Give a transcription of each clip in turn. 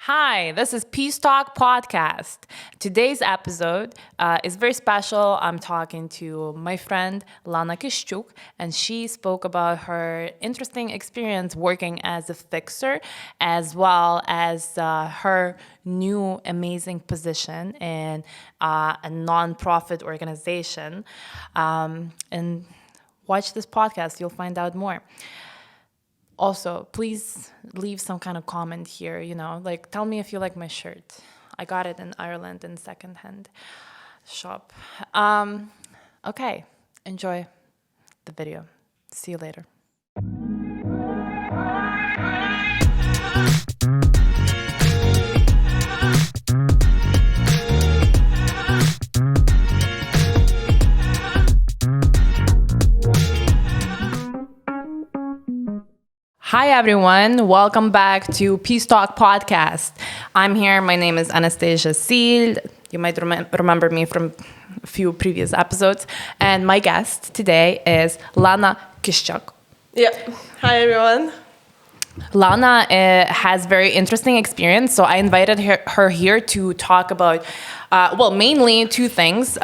Hi, this is Peace Talk Podcast. Today's episode is very special. I'm talking to my friend Lana Kyshchuk, and she spoke about her interesting experience working as a fixer, as well as her new amazing position in a non-profit organization. And watch this podcast, you'll find out more. Also, please leave some kind of comment here, like tell me if you like my shirt. I got it in Ireland in secondhand shop. Okay, enjoy the video. See you later. Hi, everyone. Welcome back to Peace Talk Podcast. I'm here. My name is Anastasia Sil. You might remember me from a few previous episodes. And my guest today is Lana Kyshchuk. Yeah. Hi, everyone. Lana has very interesting experience, so I invited her here to talk about, mainly two things.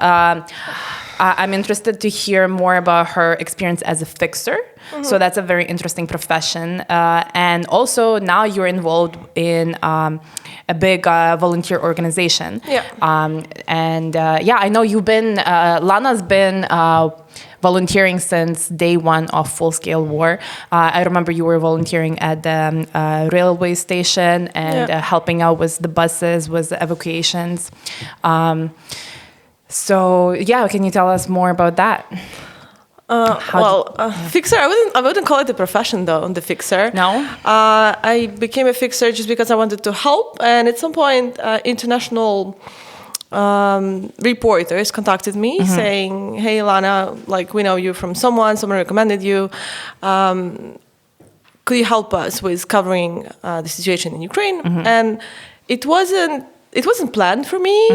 I'm interested to hear more about her experience as a fixer. Mm-hmm. So that's a very interesting profession. And also now you're involved in a big volunteer organization. Yeah. I know Lana's been volunteering since day one of full-scale war. I remember you were volunteering at the railway station and helping out with the buses, with the evacuations. Can you tell us more about that? Fixer, I wouldn't call it a profession though, the fixer. No? I became a fixer just because I wanted to help, and at some point, international reporters contacted me saying, hey, Lana, we know you from someone recommended you. Could you help us with covering the situation in Ukraine? And it wasn't planned for me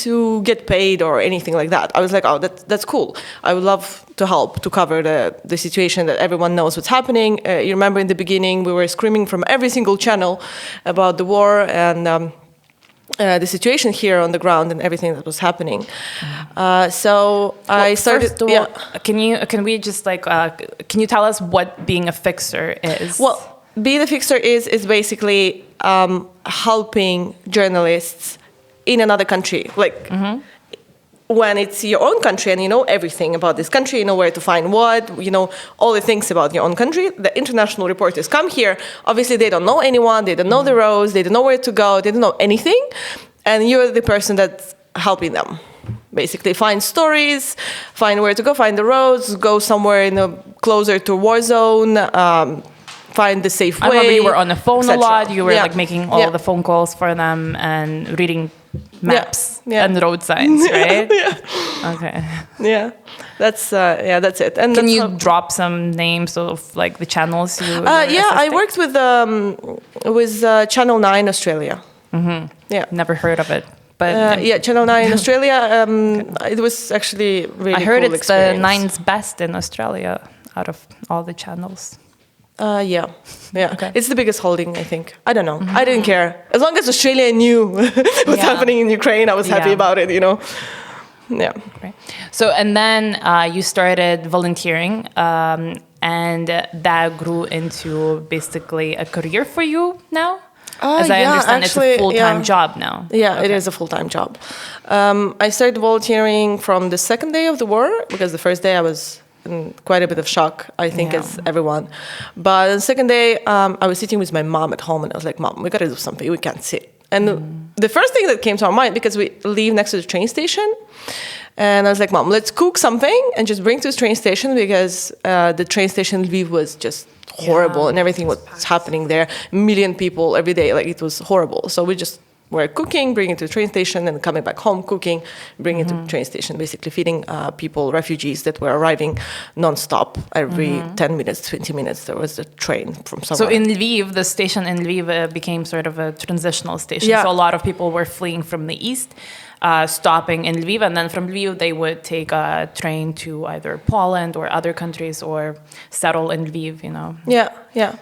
to get paid or anything like that. I was like, oh, that's cool. I would love to help to cover the situation that everyone knows what's happening. You remember in the beginning, we were screaming from every single channel about the war and the situation here on the ground and everything that was happening. I started. First of all, can you tell us what being a fixer is? Well, being a fixer is basically helping journalists in another country. When it's your own country and you know everything about this country, you know where to find what, all the things about your own country. The international reporters come here. Obviously, they don't know anyone. They don't know the roads. They don't know where to go. They don't know anything. And you're the person that's helping them. Basically, find stories, find where to go, find the roads, go somewhere closer to war zone, find the safe way. I remember you were on the phone a lot. You were making all the phone calls for them and reading maps and road signs, right? Okay. Yeah, that's it. And can you drop some names of the channels you? I worked with Channel 9 Australia. Mm-hmm. Yeah, never heard of it. But Channel 9 in Australia. It was actually really. I heard cool it's experience. the 9th best in Australia out of all the channels. Yeah. Okay. It's the biggest holding, I think. I don't know. I didn't care. As long as Australia knew what's happening in Ukraine, I was happy about it, Yeah. Great. So, and then you started volunteering, and that grew into basically a career for you now? As I understand, actually, it's a full-time job now. Yeah, it is a full-time job. I started volunteering from the second day of the war, because the first day I was in quite a bit of shock, I think, as everyone. But the second day, I was sitting with my mom at home, and I was like, Mom, we got to do something. We can't sit. And the first thing that came to our mind, because we live next to the train station, and I was like, Mom, let's cook something and just bring to the train station, because the train station in Lviv was just horrible, and everything was happening there. 1 million people every day. It was horrible. So we just were cooking, bringing it to the train station, and coming back home, cooking, bringing it to the train station, basically feeding people, refugees that were arriving non-stop. Every 10 minutes, 20 minutes, there was a train from somewhere. So in Lviv, the station in Lviv became sort of a transitional station. Yeah. So a lot of people were fleeing from the east, stopping in Lviv, and then from Lviv they would take a train to either Poland or other countries or settle in Lviv, Yeah.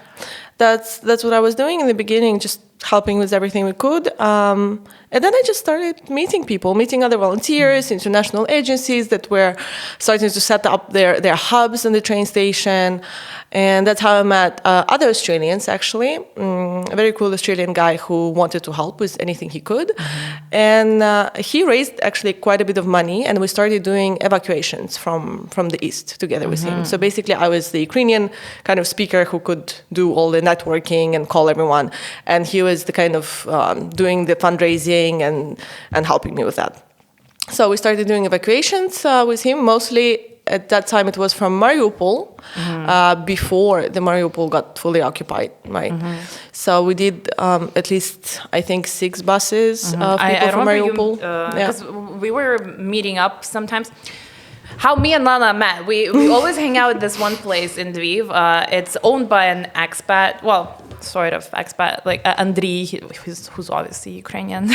That's what I was doing in the beginning, just helping with everything we could. And then I just started meeting other volunteers, international agencies that were starting to set up their hubs in the train station. And that's how I met other Australians, actually. A very cool Australian guy who wanted to help with anything he could. And he raised actually quite a bit of money, and we started doing evacuations from the east together with him. So basically, I was the Ukrainian kind of speaker who could do all the networking and call everyone. And he was the kind of doing the fundraising and helping me with that. So we started doing evacuations with him, mostly. At that time, it was from Mariupol, before the Mariupol got fully occupied, right? So we did at least, I think, 6 buses of people from Mariupol. Because we were meeting up sometimes. How me and Lana met, we always hang out at this one place in Lviv. It's owned by an expat, well, sort of expat, like Andriy, who's obviously Ukrainian,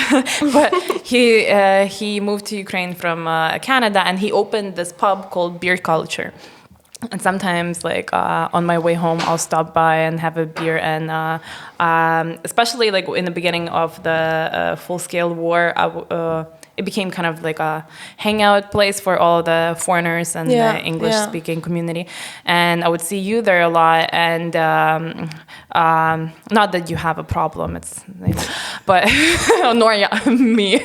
but he moved to Ukraine from Canada, and he opened this pub called Beer Culture. And sometimes, like on my way home, I'll stop by and have a beer. And especially like in the beginning of the full-scale war, it became kind of like a hangout place for all the foreigners and the English-speaking community. And I would see you there a lot. And not that you have a problem, but nor me.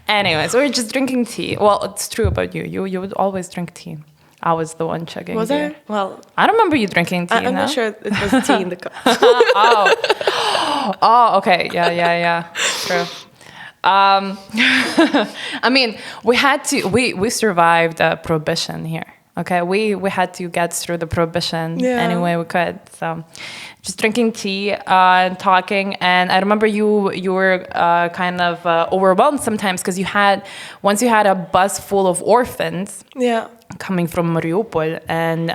Anyways, we were just drinking tea. Well, it's true about you. You would always drink tea. I was the one chugging. Was beer. I? Well, I don't remember you drinking tea. I'm not sure it was tea in the cup. Oh, okay. Yeah. True. I mean, we survived prohibition here. Okay, we had to get through the prohibition any way we could. So, just drinking tea and talking. And I remember you were kind of overwhelmed sometimes because once you had a bus full of orphans. Yeah. Coming from Mariupol, and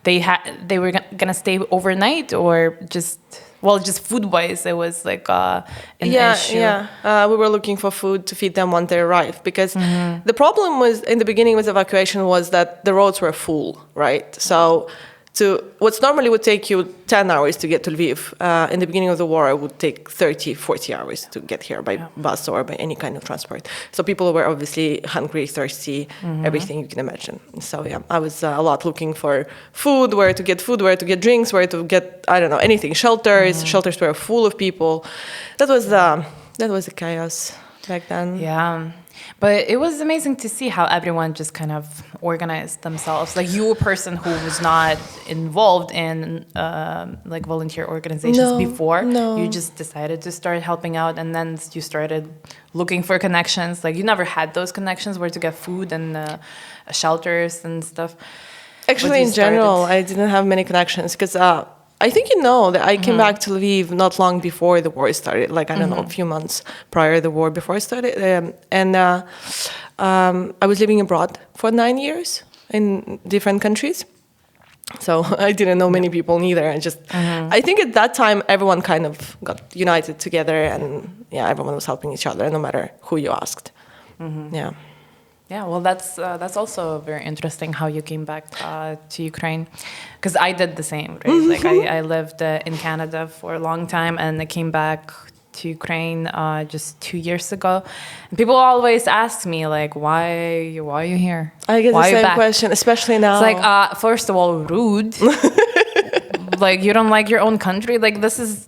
they were gonna stay overnight, or just food-wise, it was like an issue. We were looking for food to feed them once they arrived, because the problem was in the beginning with evacuation was that the roads were full, right? So what's normally would take you 10 hours to get to Lviv, in the beginning of the war, it would take 30, 40 hours to get here by bus or by any kind of transport. So people were obviously hungry, thirsty, everything you can imagine. So I was a lot looking for food, where to get drinks, where to get, I don't know, anything, shelters. Shelters were full of people. That was the chaos back then. Yeah. But it was amazing to see how everyone just kind of organized themselves. Like you, a person who was not involved in like volunteer organizations before, you just decided to start helping out, and then you started looking for connections. Like you never had those connections where to get food and shelters and stuff. Actually, in general, I didn't have many connections because I think you know that I came back to Lviv not long before the war started, like, I don't know, a few months prior to the war before it started. And I was living abroad for 9 years in different countries. So I didn't know many people neither. And just, I think at that time, everyone kind of got united together, and everyone was helping each other, no matter who you asked. Yeah. Yeah, well, that's also very interesting how you came back to Ukraine, because I did the same, right? Like I lived in Canada for a long time, and I came back to Ukraine just 2 years ago. And people always ask me, like, why are you here? I get the same question, especially now. It's like, first of all, rude. Like, you don't like your own country? Like, this is...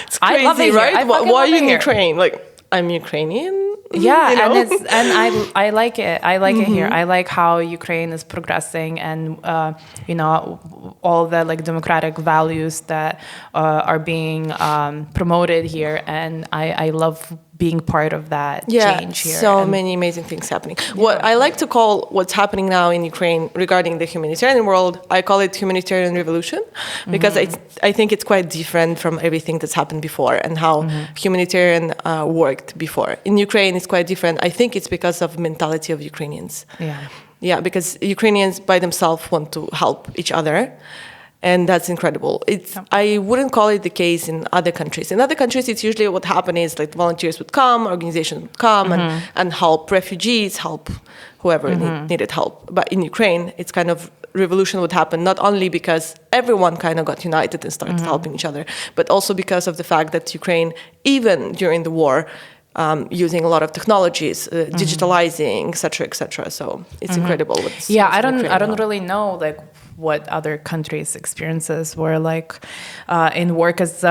It's crazy, I love it right? Here. Why are you in Ukraine? Like, I'm Ukrainian. Yeah, you know? and I like it. I like it here. I like how Ukraine is progressing, and all the like democratic values that are being promoted here, and I love being part of that change here. So many amazing things happening. What I like to call what's happening now in Ukraine regarding the humanitarian world, I call it humanitarian revolution, because I think it's quite different from everything that's happened before and how humanitarian worked before. In Ukraine, it's quite different. I think it's because of mentality of Ukrainians. Yeah, because Ukrainians by themselves want to help each other. And that's incredible. I wouldn't call it the case in other countries. In other countries, it's usually what happened is like volunteers would come, organizations would come and help refugees, help whoever needed help. But in Ukraine, it's kind of revolution would happen, not only because everyone kind of got united and started helping each other, but also because of the fact that Ukraine, even during the war, using a lot of technologies, digitalizing, et cetera. So it's incredible. I don't really know like what other countries' experiences were like in war, because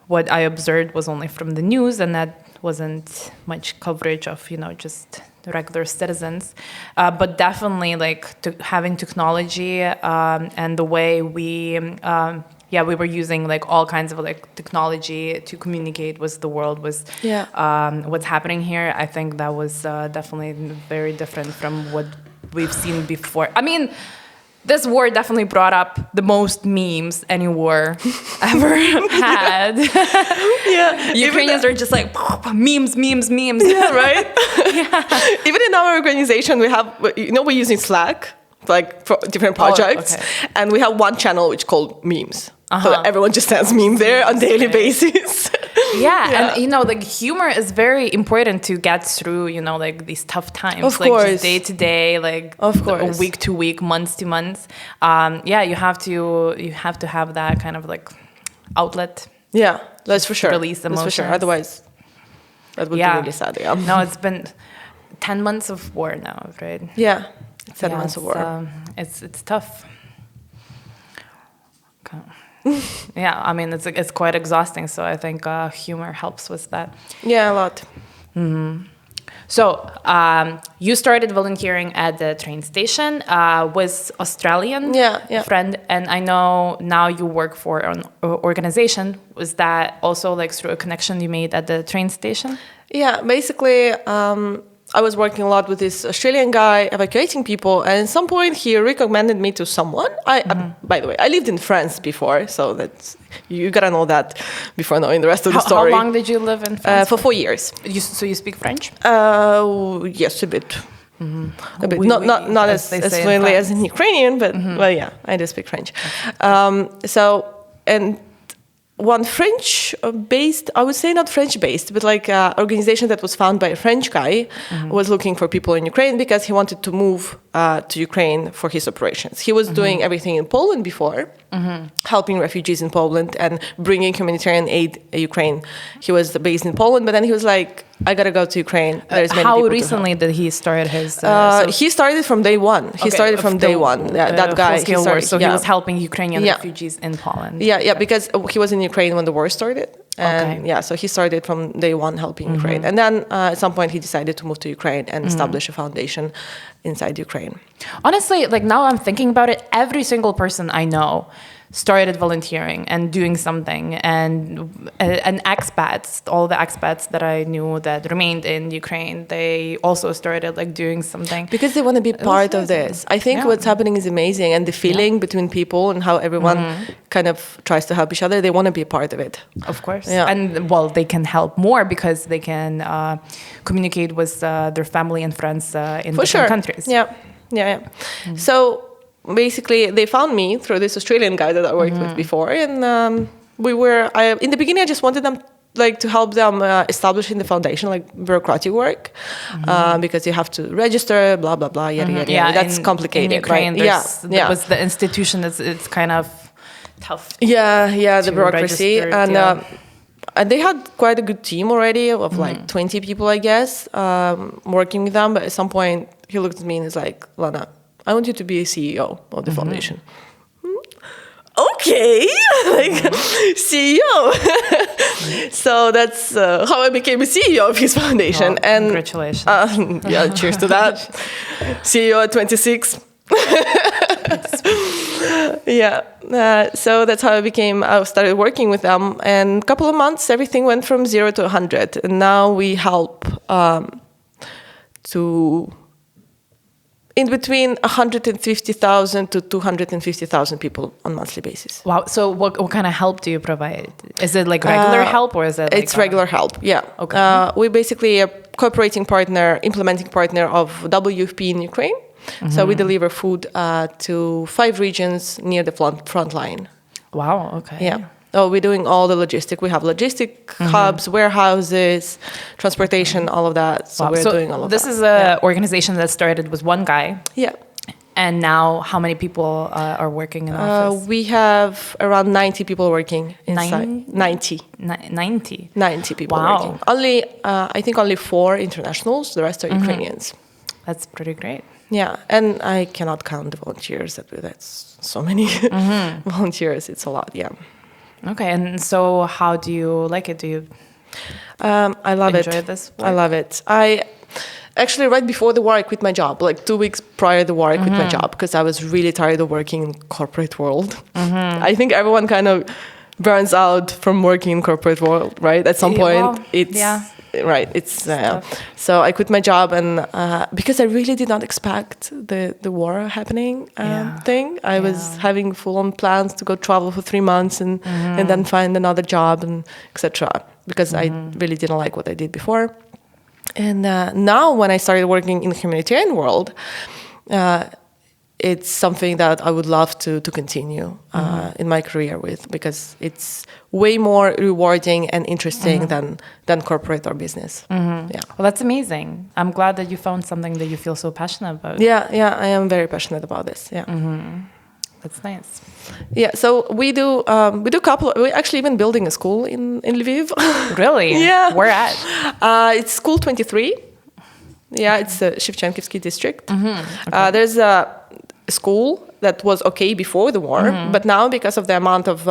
what I observed was only from the news, and that wasn't much coverage of just regular citizens. But definitely like having technology and the way we were using like all kinds of like technology to communicate with the world was what's happening here. I think that was definitely very different from what we've seen before. I mean, this war definitely brought up the most memes any war ever had. Ukrainians are just like memes. Yeah, right? Even in our organization, we're using Slack, like for different projects, and we have one channel which is called memes. So that everyone just sends memes there on daily basis. And like humor is very important to get through, like these tough times, of like course. Just day to day, like week to week, month to month. You have to have that kind of like outlet. Yeah, that's for sure. Release emotions. That's for sure. Otherwise, that would be really sad. Yeah. No, it's been 10 months of war now, right? Yeah, 10 months of war. It's tough. Okay. I mean, it's quite exhausting. So I think humor helps with that. Yeah, a lot. Mm-hmm. So you started volunteering at the train station with Australian friend, and I know now you work for an organization. Was that also like through a connection you made at the train station? Yeah, basically. I was working a lot with this Australian guy evacuating people, and at some point he recommended me to someone. By the way, I lived in France before, so that's you gotta know that before knowing the rest of the story. How long did you live in France? For 4 years. So you speak French? Yes, a bit. A bit. Not as fluently as in Ukrainian, but well, yeah, I do speak French. One French-based, I would say not French-based, but like an organization that was founded by a French guy was looking for people in Ukraine because he wanted to move to Ukraine for his operations. He was doing everything in Poland before, helping refugees in Poland and bringing humanitarian aid to Ukraine. He was based in Poland, but then he was like, I gotta go to Ukraine. How recently did he start his? He started from day one. He started from day one. That guy. He was helping Ukrainian refugees in Poland. Yeah, because he was in Ukraine when the war started. And so he started from day one helping Ukraine. And then at some point he decided to move to Ukraine and establish a foundation inside Ukraine. Honestly, like now I'm thinking about it, every single person I know started volunteering and doing something, and expats, all the expats that I knew that remained in Ukraine, they also started like doing something because they want to be part of this. I think what's happening is amazing, and the feeling between people and how everyone kind of tries to help each other, they want to be a part of it. Of course. And well, they can help more because they can communicate with their family and friends in different countries. So basically, they found me through this Australian guy that I worked with before, and in the beginning, I just wanted them to help them establishing the foundation, like bureaucratic work, because you have to register, blah blah blah, yada yada. Yeah, that's complicated. In Ukraine, there was the institution it's kind of tough. The bureaucracy and they had quite a good team already of like 20 people, I guess, working with them. But at some point, he looked at me and is like, Lana, I want you to be a CEO of the foundation. Okay, CEO. So that's how I became a CEO of his foundation. And congratulations. Cheers to that. CEO at 26. So that's how I started working with them. And a couple of months, everything went from 0 to 100. And now we help in between 150,000 to 250,000 people on a monthly basis. Wow. So what kind of help do you provide? Is it like regular help or is it it's regular help, yeah. Okay. We basically a cooperating partner, implementing partner of WFP in Ukraine. So we deliver food to 5 regions near the front line. Wow, okay. Yeah. Oh, we're doing all the logistic. We have logistic hubs, warehouses, transportation, all of that. So we're doing all of that. This is an organization that started with one guy. Yeah. And now, how many people are working in office? We have around 90 people working inside. 90. 90. People Wow. working. Only, I think only 4 internationals. The rest are Ukrainians. That's pretty great. Yeah, and I cannot count the volunteers. That's so many volunteers. It's a lot. Yeah. Okay, and so how do you like it? Do you I love enjoy it. this work? I love it. I actually, right before the war, I quit my job. Like 2 weeks prior to the war, I quit my job because I was really tired of working in corporate world. I think everyone kind of burns out from working in corporate world, right? At some point, well, it's yeah. right. It's so I quit my job, and because I really did not expect the war happening thing. I was having full-on plans to go travel for 3 months and then find another job and etc. Because I really didn't like what I did before. And now when I started working in the humanitarian world, it's something that I would love to continue in my career with, because it's way more rewarding and interesting than corporate or business. Yeah. Well, that's amazing. I'm glad that you found something that you feel so passionate about. Yeah, I am very passionate about this. Yeah. That's nice. Yeah, so we do we're actually even building a school in Lviv. Really? Yeah. Where at? It's School 23. Yeah, it's the Shevchenkivsky district. There's a school that was okay before the war, but now because of the amount of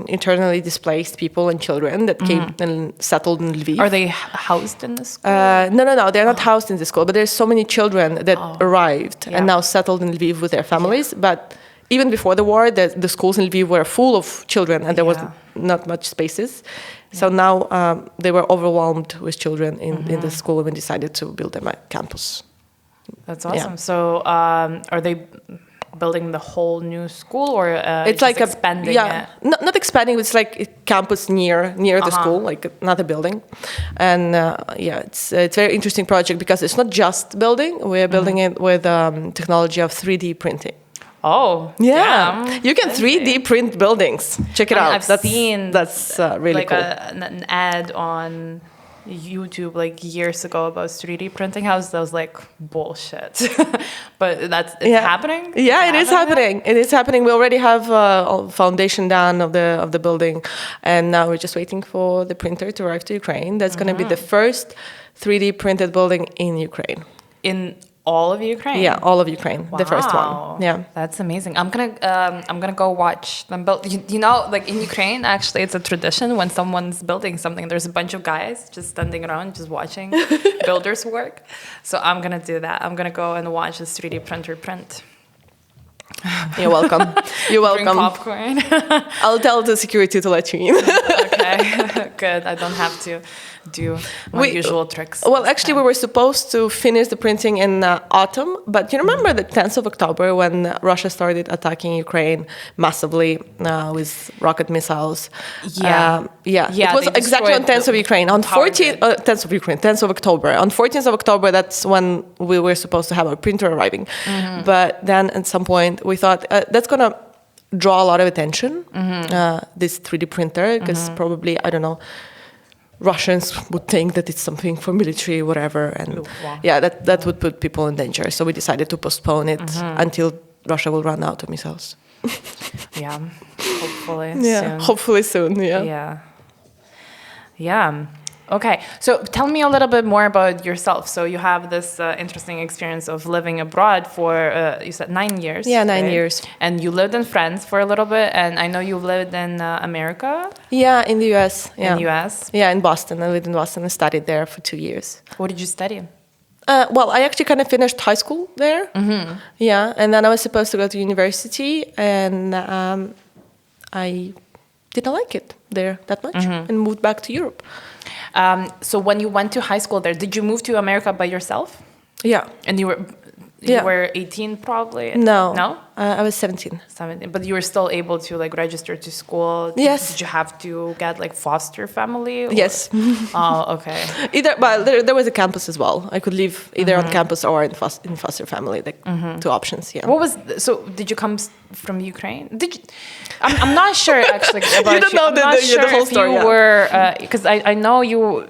internally displaced people and children that came and settled in Lviv. Are they housed in this school? No, they're not housed in the school, but there's so many children that arrived and now settled in Lviv with their families. But even before the war, the schools in Lviv were full of children, and there was not much spaces. So now they were overwhelmed with children in the school, and we decided to build them a campus. That's awesome. Yeah. So are they building the whole new school, or It's just like expanding it? not expanding. It's like a campus near the school, like another building, and it's a very interesting project because it's not just building. We're building it with technology of 3D printing. Oh, yeah! damn. You can 3D print buildings. Check it out. I've seen that's really like cool. an ad on YouTube like years ago about 3D printing houses. I was like, bullshit. But it's happening? Yeah, it is happening. It is happening. We already have a foundation done of the building, and now we're just waiting for the printer to arrive to Ukraine. That's going to be the first 3D printed building in Ukraine. In all of Ukraine? Yeah, all of Ukraine. The first one. Yeah, that's amazing. I'm gonna go watch them build. You know, like in Ukraine, actually, it's a tradition when someone's building something. There's a bunch of guys just standing around, just watching builders work. So I'm gonna do that. I'm gonna go and watch this 3D printer print. You're welcome. You're welcome. Bring popcorn. I'll tell the security to let you in. Okay, good. I don't have to do my usual tricks. Well, actually, we were supposed to finish the printing in autumn, but you remember the 10th of October when Russia started attacking Ukraine massively with rocket missiles? Yeah. It was exactly on 10th of Ukraine. On 10th of October. On 14th of October, that's when we were supposed to have our printer arriving. But then at some point, we thought that's going to draw a lot of attention, this 3D printer, because probably, I don't know, Russians would think that it's something for military, whatever, and that would put people in danger. So we decided to postpone it until Russia will run out of missiles. Yeah, hopefully soon. Hopefully soon, Yeah. Okay, so tell me a little bit more about yourself. So you have this interesting experience of living abroad for, you said 9 years. Yeah, 9 right? years. And you lived in France for a little bit, and I know you lived in America. Yeah, in the US. Yeah. In the US? Yeah, in Boston. I lived in Boston and studied there for 2 years. What did you study? Well, I actually kind of finished high school there. Yeah, and then I was supposed to go to university, and I didn't like it there that much and moved back to Europe. So when you went to high school there, did you move to America by yourself? Yeah. And you were 18 probably? No. No? I was 17. 17. But you were still able to like register to school? Yes. Did you have to get like foster family? Or? Yes. Oh, okay. Well, there was a campus as well. I could live either on campus or in foster family, like 2 options, yeah. So did you come from Ukraine? I'm not sure actually about you. Don't know the whole story. You were, because I know you.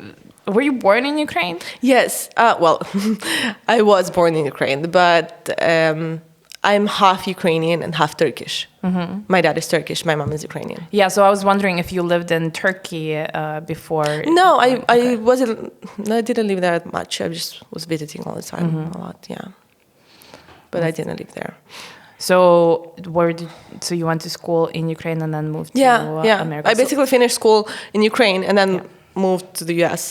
Were you born in Ukraine? Yes. Well, I was born in Ukraine, but I'm half Ukrainian and half Turkish. My dad is Turkish. My mom is Ukrainian. Yeah, so I was wondering if you lived in Turkey before. No, I wasn't. No, I didn't live there much. I just was visiting all the time, a lot. Yeah, but I didn't live there. So so you went to school in Ukraine and then moved to America? I basically finished school in Ukraine and then moved to the US.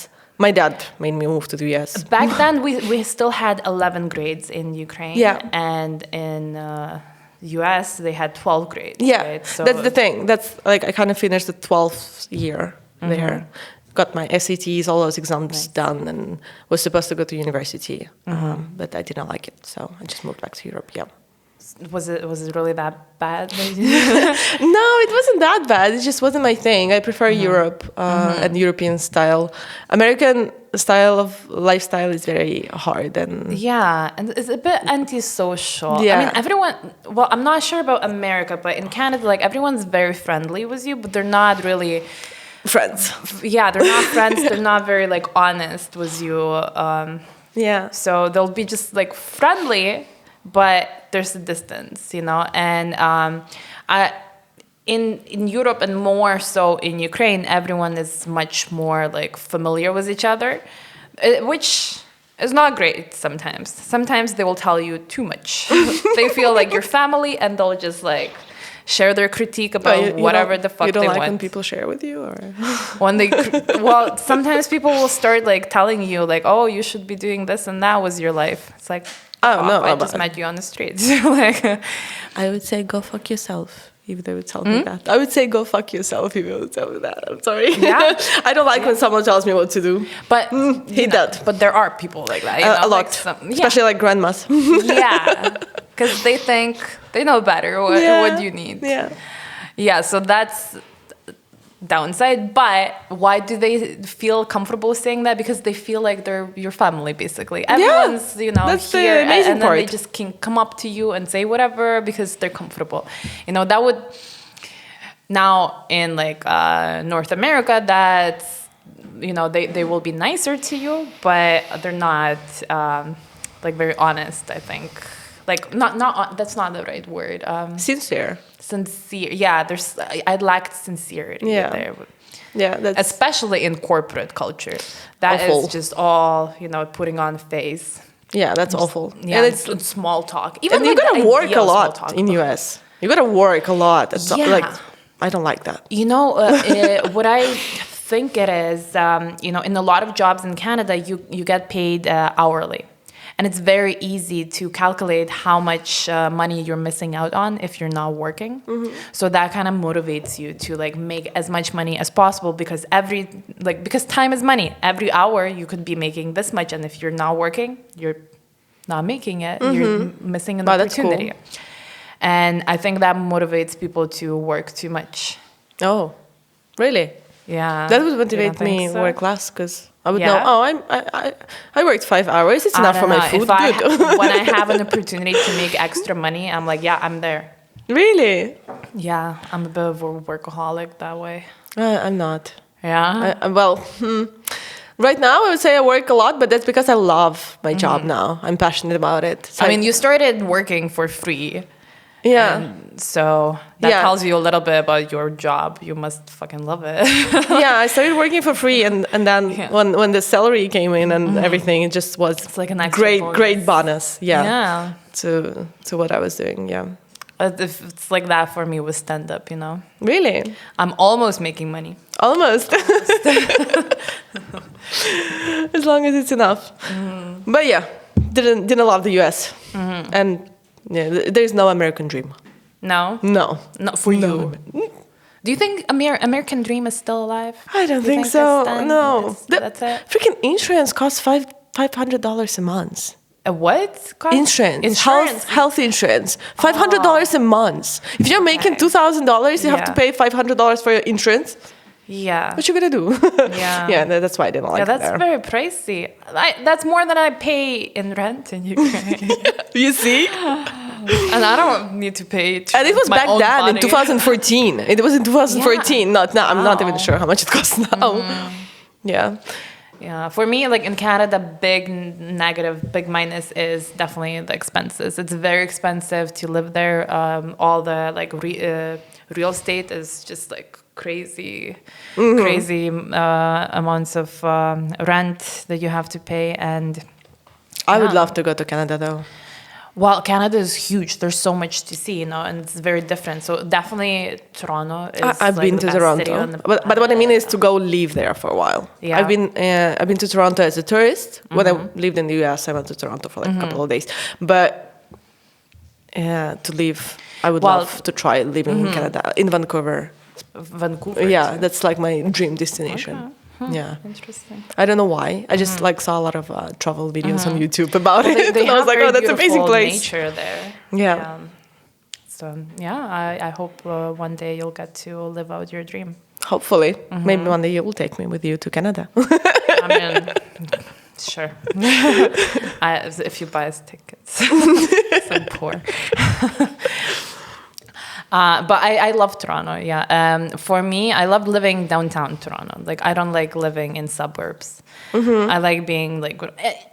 My dad made me move to the US. Back then, we still had 11 grades in Ukraine. Yeah. And in US, they had 12 grades. Yeah, right? So that's the thing. That's like I kind of finished the 12th year there. Got my SATs, all those exams done, and was supposed to go to university. But I didn't like it, so I just moved back to Europe, yeah. Was it really that bad? No, it wasn't that bad. It just wasn't my thing. I prefer Europe and European style. American style of lifestyle is very hard and and it's a bit antisocial. Yeah. I mean, everyone. Well, I'm not sure about America, but in Canada, like everyone's very friendly with you, but they're not really friends. Yeah, they're not friends. They're not very like honest with you. So they'll be just like friendly, but there's a distance, you know. And in Europe and more so in Ukraine, everyone is much more like familiar with each other, which is not great sometimes. Sometimes they will tell you too much. They feel like your family, and they'll just like share their critique about whatever the fuck they want. You don't like when people share with you, or when they sometimes people will start like telling you like, oh, you should be doing this and that with your life. It's like, I just met you on the street. Like, I would say go fuck yourself if they would tell me that. I would say go fuck yourself if you would tell me that. I'm sorry. Yeah. I don't like when someone tells me what to do. But hate that. But there are people like that. You know, a lot, especially like grandmas. Yeah, because they think they know better what you need. Yeah. So that's downside. But why do they feel comfortable saying that? Because they feel like they're your family, basically. Everyone's that's here, the amazing and then part. they just can come up to you and say whatever because they're comfortable. You know, that would now in like North America, that's they will be nicer to you, but they're not like very honest, I think. Like not that's not the right word. Sincere. Yeah, I lacked sincerity there. Yeah, that's especially in corporate culture. That awful. is just all putting on a face. Yeah, that's awful. Yeah, and it's small talk. Even and you like gotta work a lot in US. You gotta work a lot. Like I don't like that. You know what I think it is. In a lot of jobs in Canada, you get paid hourly. And it's very easy to calculate how much money you're missing out on if you're not working. So that kind of motivates you to like make as much money as possible because because time is money. Every hour you could be making this much, and if you're not working, you're not making it. You're missing an opportunity. That's cool. And I think that motivates people to work too much. Oh, really? Yeah. That would motivate me work less because I would know. Oh, I worked 5 hours. It's enough for my food. When I have an opportunity to make extra money, I'm like, yeah, I'm there. Really? Yeah, I'm a bit of a workaholic that way. I'm not. Yeah. Right now I would say I work a lot, but that's because I love my job now. I'm passionate about it. So I mean, you started working for free. Yeah. So that tells you a little bit about your job. You must fucking love it. Yeah, I started working for free, and then when the salary came in and everything, it just was it's like an extra great bonus. Yeah. To what I was doing. Yeah. It's like that for me with stand-up, Really? I'm almost making money. Almost. As long as it's enough. But yeah, didn't love the US. And there's no American dream. No? No. Not for you. Do you think American dream is still alive? I don't think so. No. That's it? Freaking insurance costs $500 a month. A what? Insurance. Health insurance. $500 a month. If you're making $2,000, you have to pay $500 for your insurance. Yeah. What you gonna do? Yeah. That's why I didn't like it. Yeah, that's very pricey. That's more than I pay in rent in Ukraine. You see? And I don't need to pay. And it was back then in 2014. It was in 2014. Yeah. Not now. I'm not even sure how much it costs now. Yeah. Yeah, for me, like in Canada, big minus is definitely the expenses. It's very expensive to live there. All the like real estate is just like crazy amounts of rent that you have to pay. And I would love to go to Canada though. well, Canada is huge. There's so much to see, and it's very different. So definitely Toronto is. I've like, been the to best Toronto, city on the but what I mean is to go live there for a while. Yeah. I've been to Toronto as a tourist. When I lived in the US, I went to Toronto for like a couple of days. But to live, I would love to try living in Canada, in Vancouver. Vancouver. Yeah, too. that's like my dream destination. Okay. Yeah, Interesting. I don't know why. I just like saw a lot of travel videos on YouTube about They it, and I was like, have "Oh, that's an amazing beautiful place." nature there. Yeah. So I hope one day you'll get to live out your dream. Hopefully, maybe one day you will take me with you to Canada. I mean, sure. If you buy us tickets, I'm poor. But I love Toronto, yeah. For me, I love living downtown Toronto. Like, I don't like living in suburbs. I like being, like,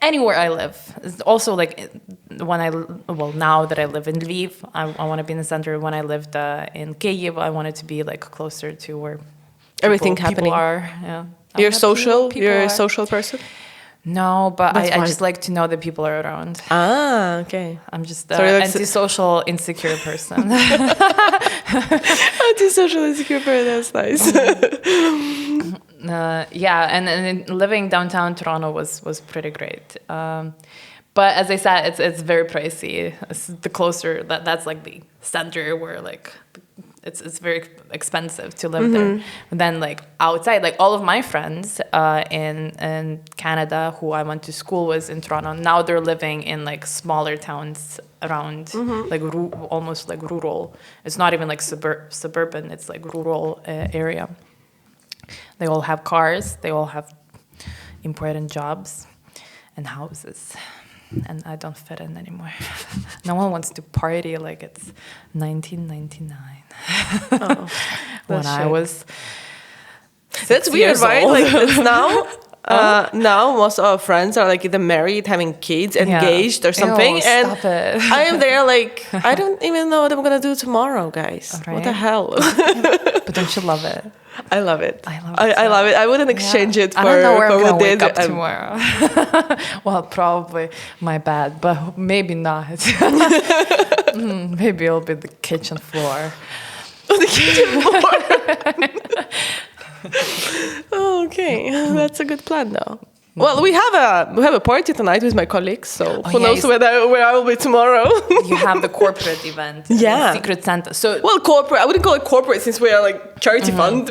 anywhere I live. It's also, like, now that I live in Lviv, I want to be in the center. When I lived in Kyiv, I wanted to be, like, closer to where Everything happening. people are. Yeah. You're social? People You're a are. social person? No, but That's I fine. just like to know that people are around. Ah, okay. I'm just So you're an like antisocial, insecure person. Antisocial insecure person, that's nice. Yeah, and living downtown Toronto was pretty great. But as I said, it's very pricey. It's the closer that's like the center where like it's very expensive to live there. And then like outside, like all of my friends in Canada who I went to school was in Toronto. Now they're living in like smaller towns around, like almost like rural. It's not even like suburban. It's like rural area. They all have cars. They all have important jobs and houses. And I don't fit in anymore. No one wants to party like it's 1999. Oh, when I was That's 6 weird, years right? old. Like it's now. Now most of our friends are like either married, having kids, engaged, or something. Ew, and stop it. I am there like I don't even know what I'm gonna do tomorrow, guys. Right. What the hell? But don't you love it? I love it. I love it. I love it. I wouldn't exchange it for. I don't know where I'm what gonna wake days up tomorrow. Well, probably my bed, but maybe not. Maybe it'll be the kitchen floor. The kitchen floor. Oh, okay, that's a good plan, though. Well, we have a party tonight with my colleagues, so who yeah, knows where I will be tomorrow. You have the corporate event, Yeah. the Secret Santa. So Well, corporate. I wouldn't call it corporate since we are like charity fund.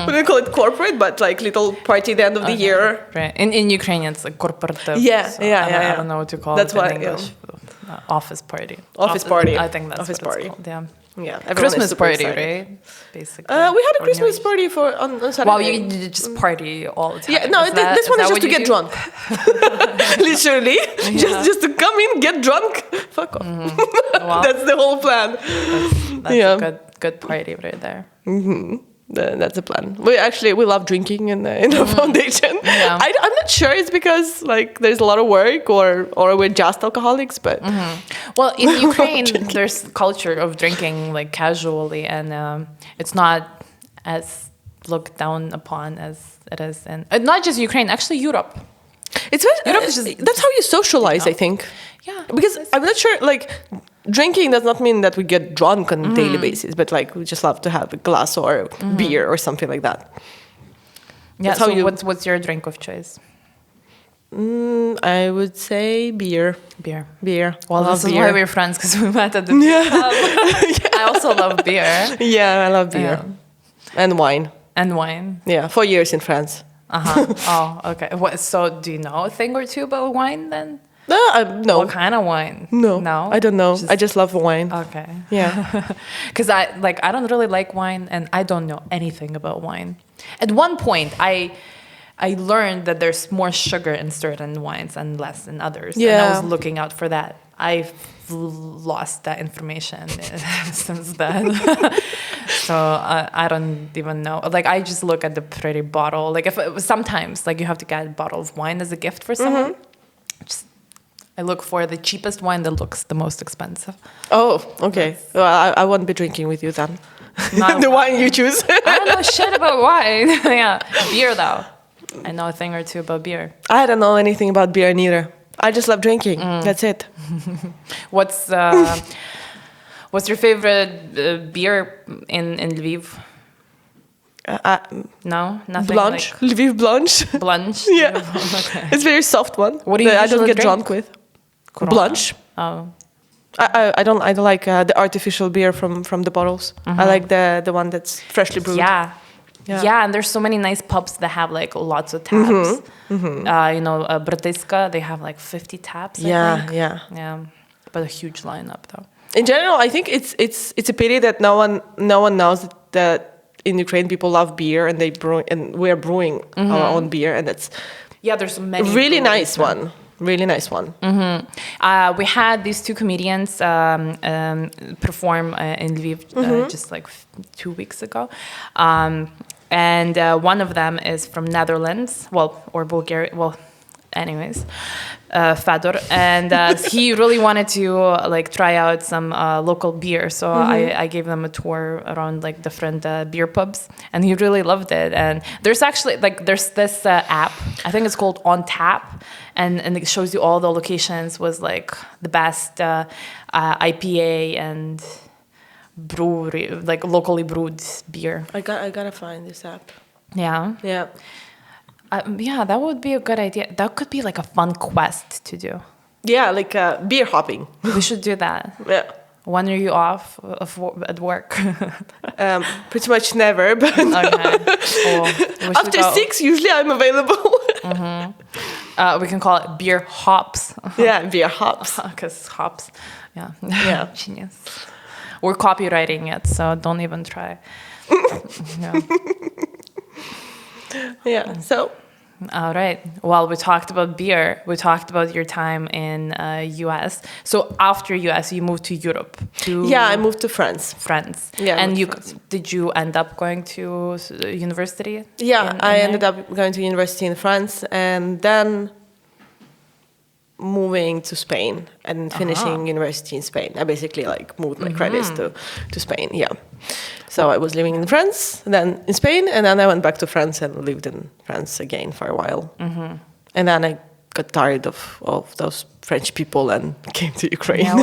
Wouldn't call it corporate, but like little party at the end of the year. right in Ukrainian it's like corporative. Yeah, so yeah. I don't know what to call That's it in why, English. Office party. Office party. I think that's Office what party. It's called. Yeah. Yeah, everyone is Christmas super party, excited. right? Basically. We had a Or Christmas New party on Saturday. Well, you just party all the time. Yeah, no, Is this one is that just what to you get do? drunk. Literally, just to come in, get drunk, fuck off. Well, That's the whole plan. that's Yeah. a good party right there. That's the plan. We love drinking in our foundation. Yeah. I'm not sure it's because like there's a lot of work or we're just alcoholics, but Well, in Ukraine, there's culture of drinking like casually, and it's not as looked down upon as it is in not just Ukraine, actually Europe. it's Europe is just- that's how you socialize, I think. Yeah, Because I'm not sure, like, drinking does not mean that we get drunk on a daily basis, but like we just love to have a glass or beer or something like that. yeah. That's how So you- what's your drink of choice? I would say beer. Beer. Beer. Well, I love this is beer. why we're friends, because we met at the beer club. I also love beer Yeah, I love beer. And wine. and wine. Yeah, 4 years in France. Oh, okay. So do you know a thing or two about wine then? No. What kind of wine? No. No? I don't know. I just love wine. Okay. Yeah. Because I don't really like wine, and I don't know anything about wine. At one point, I learned that there's more sugar in certain wines and less in others. And I Yeah. was looking out for that. I've lost that information since then. So I don't even know. Like I just look at the pretty bottle. Like if it was sometimes like you have to get a bottle of wine as a gift for someone. Just, I look for the cheapest wine that looks the most expensive. Oh, okay. Well, I won't be drinking with you then. Not The wine you choose. I don't know shit about wine. Yeah, beer though. I know a thing or two about beer. I don't know anything about beer neither. I just love drinking. That's it. What's your favorite beer in Lviv? No, nothing. Blanche, Lviv Blanche. Like Blanche. Yeah, Okay. it's very soft one. What do you that I don't usually get drink? drunk with. Corona. Blanche. Oh. I don't like the artificial beer from the bottles. I like the one that's freshly brewed. Yeah. Yeah. Yeah, and there's so many nice pubs that have like lots of taps. You know, Bratiska, they have like 50 taps. I think. Yeah. But a huge lineup though. In general, I think it's a pity that no one knows that in Ukraine people love beer and we're brewing our own beer, and that's There's many. really breweries nice now. one. Really nice one. We had these two comedians perform in Lviv just like 2 weeks ago. And one of them is from Netherlands, or Bulgaria. Anyways, Fedor, and he really wanted to like try out some local beer. So I gave them a tour around like different beer pubs, and he really loved it. And there's actually there's this app. I think it's called On Tap, and it shows you all the locations was like the best IPA and brewery, like locally brewed beer. I gotta find this app. Yeah. Yeah. That would be a good idea. That could be like a fun quest to do. Yeah, like beer hopping. We should do that. Yeah. When are you off at work? Pretty much never, but Okay. Cool. We should after go. 6 usually I'm available. We can call it beer hops. Yeah, beer hops. Because hops. Yeah. Yeah. Genius. We're copywriting it, so don't even try. Yeah. Yeah. So All right. Well, we talked about beer. We talked about your time in US. So after US, you moved to Europe. I moved to France. France. Yeah, I And moved to France. did you end up going to university? Yeah, I ended up going to university in France and then moving to Spain and finishing university in Spain. I basically like moved my credits to Spain. Yeah. So I was living in France, then in Spain, and then I went back to France and lived in France again for a while. And then I got tired of those French people and came to Ukraine. Yeah,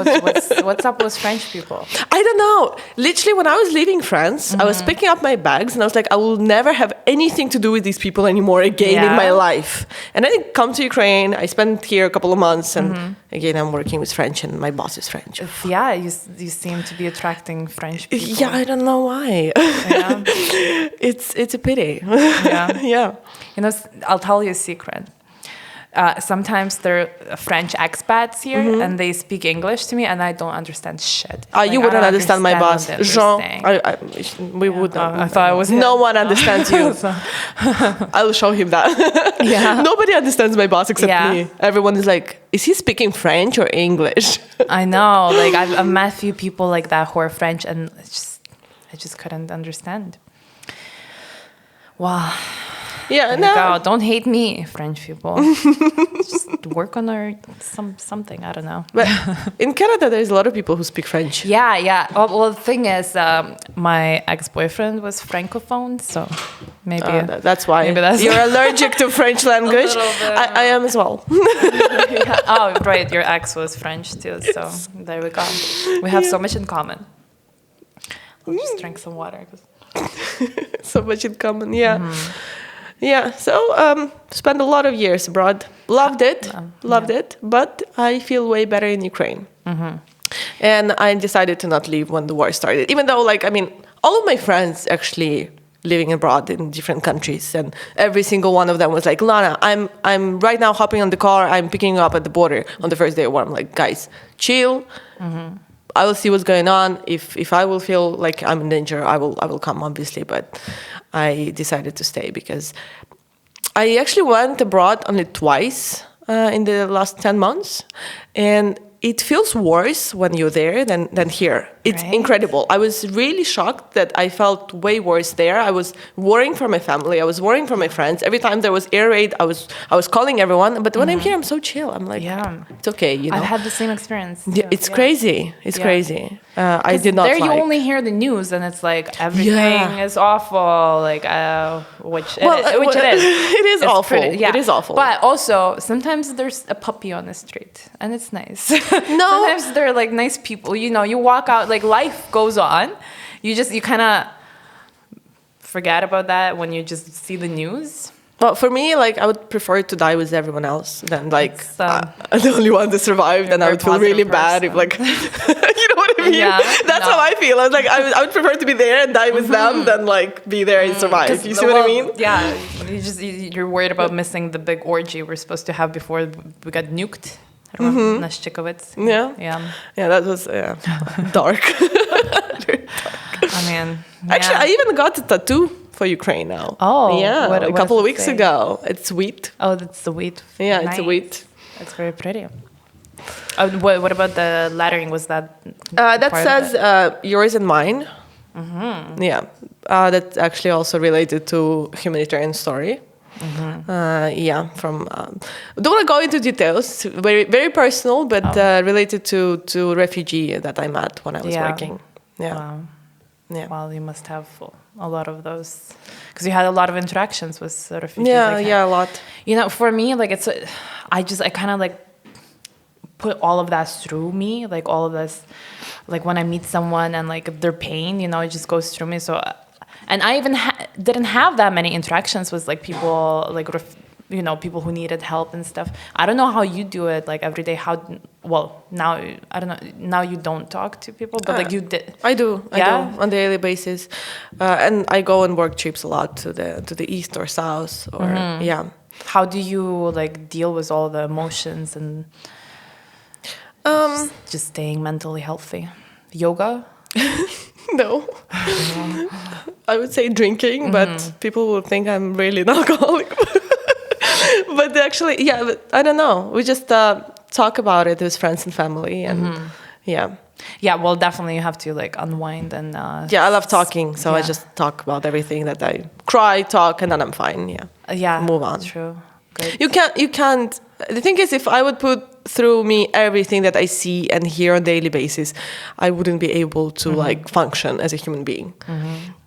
what's up with French people? I don't know. Literally, when I was leaving France, I was picking up my bags and I was like, I will never have anything to do with these people anymore again in my life. And then I come to Ukraine. I spent here a couple of months, and again, I'm working with French, and my boss is French. Yeah, you seem to be attracting French people. Yeah, I don't know why. Yeah. It's a pity. Yeah. Yeah. You know, I'll tell you a secret. Sometimes there are French expats here, and they speak English to me, and I don't understand shit. You I wouldn't don't understand my boss, what they're Jean. saying. We would. I thought it was no him. one understands you. I'll show him that. Yeah. Nobody understands my boss except Yeah. me. Everyone is like, is he speaking French or English? I know. Like I've met a few people like that who are French, and I just couldn't understand. Wow. Yeah, There you no. go. Don't hate me, French people. Just work on something. I don't know. But in Canada, there's a lot of people who speak French. Yeah. Well, the thing is, my ex-boyfriend was francophone, so maybe That's why Maybe that's- you're allergic to French language. little bit. I am as well. yeah. Oh, right. Your ex was French too, so there we go. We have so much in common. I'll just drink some water. So much in common. Yeah. Yeah, so spent a lot of years abroad. Loved it, but I feel way better in Ukraine. And I decided to not leave when the war started. Even though, all of my friends actually living abroad in different countries, and every single one of them was like, Lana, I'm right now hopping on the car, I'm picking you up at the border on the first day of war. I'm like, guys, chill. I will see what's going on. If I will feel like I'm in danger, I will come, obviously. But I decided to stay because I actually went abroad only twice in the last 10 months. And it feels worse when you're there than here. It's Right? incredible. I was really shocked that I felt way worse there. I was worrying for my family. I was worrying for my friends. Every time there was air raid, I was calling everyone. But when I'm here, I'm so chill. I'm like, Yeah. it's okay, you know. I've had the same experience. Yeah, too. it's Yeah. crazy. It's Yeah. crazy. I did not There like. you only hear the news, and it's like everything is awful. Like, which it is. It is It's awful. pretty- It is awful. But also, sometimes there's a puppy on the street, and it's nice. No. Sometimes they're like nice people. You know, you walk out, like life goes on. You kind of forget about that when you just see the news. Well, for me, like I would prefer to die with everyone else than like It's, the only one that survived, and I very would feel positive really bad if person. like you know what I mean. Yeah, That's no. how I feel. I was like I would prefer to be there and die with them than like be there and survive. You see what I mean? Yeah, you're worried about missing the big orgy we're supposed to have before we got nuked. I don't know, Nash Chikovitz. Yeah. Yeah. Yeah, that was dark. I mean, Actually, yeah. I even got a tattoo for Ukraine now. Oh, yeah, what a does couple of it weeks say? ago. It's wheat. Oh, that's the wheat. Yeah, it's a Nice. wheat. That's very pretty. What about the lettering? Was that That part of says it? yours and mine. Yeah, that's actually also related to humanitarian story. Yeah, from don't want to go into details. It's very very personal, but related to refugee that I met when I was Yeah. working. Yeah, Wow. yeah. Well, you must have a lot of those because you had a lot of interactions with refugees. Yeah, like that. yeah, a lot. You know, for me, like I kind of like put all of that through me, like all of this, like when I meet someone and like their pain, you know, it just goes through me. So, and I even didn't have that many interactions with like people, like you know, people who needed help and stuff. I don't know how you do it, like every day. Well, now I don't know. Now you don't talk to people, but like you did. I do. I Yeah? do on a daily basis, and I go on work trips a lot to the east or south or yeah. How do you like deal with all the emotions and just staying mentally healthy? Yoga? No, I would say drinking, but people will think I'm really an alcoholic. But actually, yeah, but I don't know. We just talk about it with friends and family, and yeah. Yeah, well, definitely you have to like unwind and. Yeah, I love talking, so I yeah. just talk about everything that I cry, talk, and then I'm fine. Yeah, Yeah, move on. True. Good. You can't. The thing is, if I would put through me everything that I see and hear on a daily basis, I wouldn't be able to like function as a human being.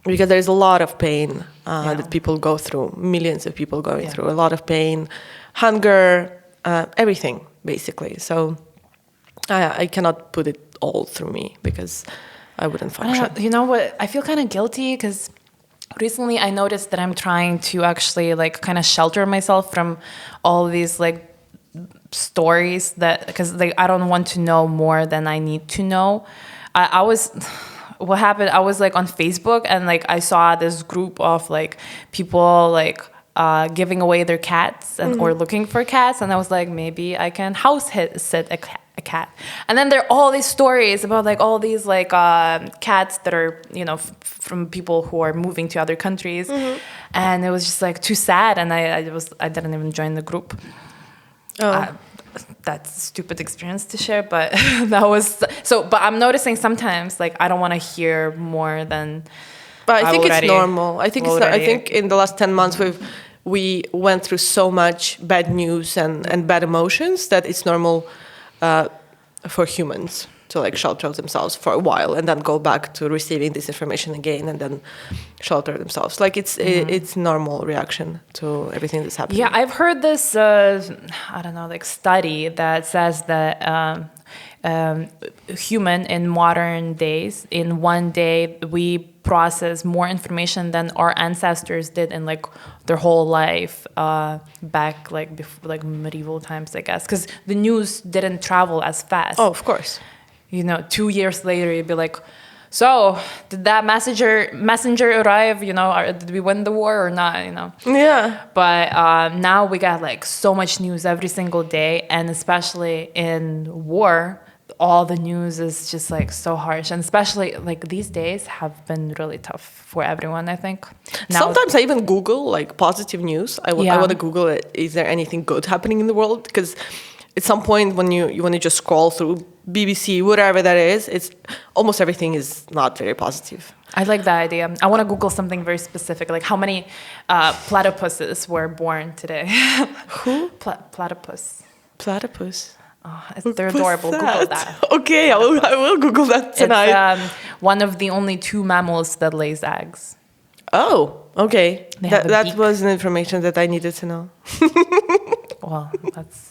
Because there's a lot of pain that people go through, millions of people going through, a lot of pain, hunger, everything, basically. So I cannot put it all through me because I wouldn't function. You know what? I feel kind of guilty because recently I noticed that I'm trying to actually like kind of shelter myself from all these like stories that because like I don't want to know more than I need to know. I was what happened? I was like on Facebook and like I saw this group of like people like giving away their cats and or looking for cats, and I was like, maybe I can sit a cat. And then there are all these stories about like all these like cats that are from people who are moving to other countries, and it was just like too sad, and I didn't even join the group. That's a stupid experience to share, but that was so. But I'm noticing sometimes like I don't want to hear more than. But I think it's already- normal. I think I think in the last 10 months we went through so much bad news and bad emotions that it's normal for humans to like shelter themselves for a while and then go back to receiving this information again and then shelter themselves. Like it's normal reaction to everything that's happening. Yeah, I've heard this, I don't know, like study that says that human in modern days, in one day, we process more information than our ancestors did in like their whole life back like before, like medieval times, I guess, because the news didn't travel as fast. Oh, of course. 2 years later, you'd be like, so did that messenger arrive? Did we win the war or not? Yeah. But now we got like so much news every single day, and especially in war, all the news is just like so harsh, and especially like these days have been really tough for everyone, I think. Now, Sometimes I even Google like positive news. I want to Google it. Is there anything good happening in the world? Because at some point when you want to just scroll through BBC, whatever that is, it's almost everything is not very positive. I like that idea. I want to Google something very specific, like how many platypuses were born today. Who? Platypus. Platypus. Oh, they're adorable. Google that. Okay, I will Google that tonight. It's one of the only 2 mammals that lays eggs. Oh, okay. That beak. was an information that I needed to know. Well,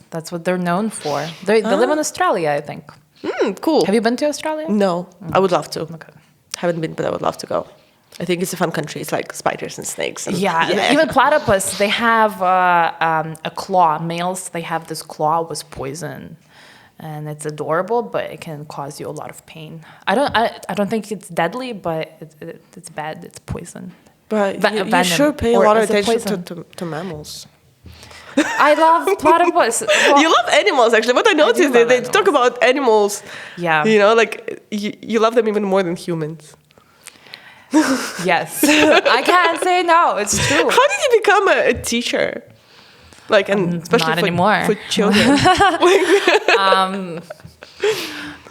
that's what they're known for. They live in Australia, I think. Cool. Have you been to Australia? No, I would love to. Okay. Haven't been, but I would love to go. I think it's a fun country. It's like spiders and snakes. And Yeah, even platypus, they have a claw. Males, they have this claw with poison. And it's adorable, but it can cause you a lot of pain. I don't think it's deadly, but it's bad. It's poison. But you sure pay a lot of attention to mammals. I love platypus. Well, you love animals, actually. What I noticed is they talk about animals. Yeah. You know, like you love them even more than humans. Yes. I can't say no. It's true. How did you become a teacher? Like, and especially not anymore. For children.